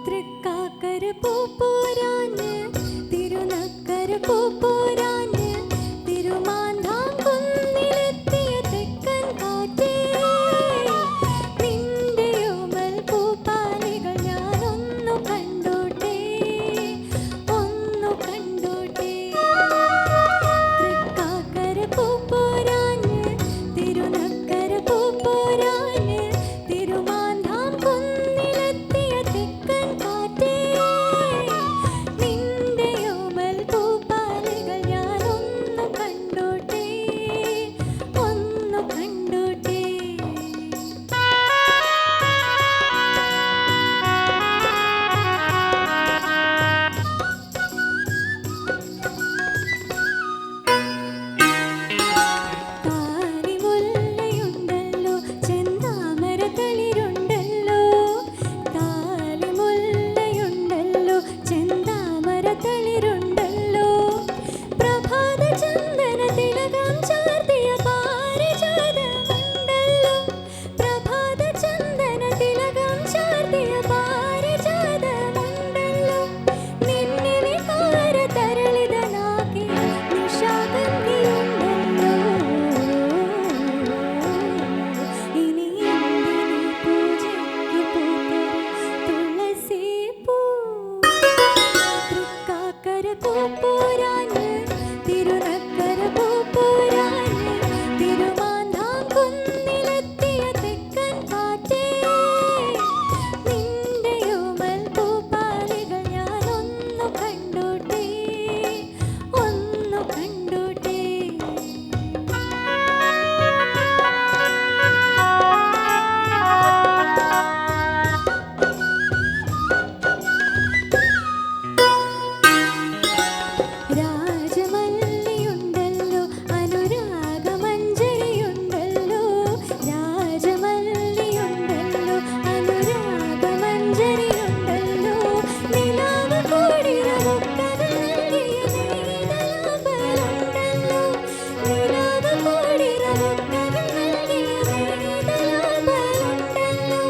തൃക്കാക്കര പൂപ്പോരാന് തിരുനക്കര പൂപ്പോരാന് തിരുമാന്ധാം കുന്നിലെത്തിയ തെക്കൻ കാറ്റേ നിന്റെ ഓമൽ പൂപ്പാലികൾ ഞാനൊന്നു കണ്ടോട്ടെ തൃക്കാക്കര പൂപ്പോരാന് തിരുനക്കര പൂപ്പോരാന് തിരുമാന്ധാം കുന്നിലെത്തിയ തെക്കൻ കാറ്റേ നിന്റെ ഓമൽ പൂപ്പാലികൾ ഞാനൊന്നു കണ്ടോട്ടെ താലിമുല്ലയുണ്ടല്ലോ ചെന്താമരതളിരുണ്ടല്ലോ താലിമുല്ലയുണ്ടല്ലോ ചെന്താമരതളിരുണ്ടല്ലോ പ്രഭാത ചന്ദന തിലകം ചാർത്തിയ പാരിജാതമുണ്ടല്ലോ പ്രഭാത ചന്ദന തിലകം ചാർത്തിയ പാരിജാതമുണ്ടല്ലോ നിന്നെ വികാര തരളിതനാക്കിയ നിശാഗന്ധിയുണ്ടല്ലോ ഇനി എന്തിനീ പൂജയ്ക്ക് പൂത്തൊരു തുളസിപ്പൂ തൃക്കാക്കര പൂപ്പോരാന് തിരുനക്കര പൂപ്പോരാന് തിരുമാന്ധാം കുന്നിലെത്തിയ തെക്കൻ കാറ്റേ നിന്റെ ഓമൽ പൂപ്പാലികൾ ഞാനൊന്നു കണ്ടോട്ടെ രാജമല്ലിയുണ്ടല്ലോ അനുരാഗമഞ്ജരിയുണ്ടല്ലോ രാജമല്ലിയുണ്ടല്ലോ അനുരാഗമഞ്ജരിയുണ്ടല്ലോ നിലാവ് കൂടിരവുക്കകൾ നൽകിയ നീതലാമ്പലുണ്ടല്ലോ നിലാവ് കൂടിരവുക്കകൾ നൽകിയ നീതലാമ്പലുണ്ടല്ലോ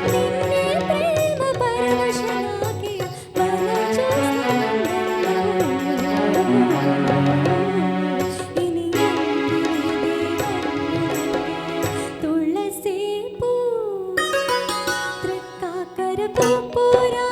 നിന്നെ പ്രേമ പരവശനാക്കിയ വനജോസ്നയുണ്ടല്ലോ ഇനി എന്തിനീ തുളസിപ്പൂ തൃക്കാക്കര പൂപ്പോരാ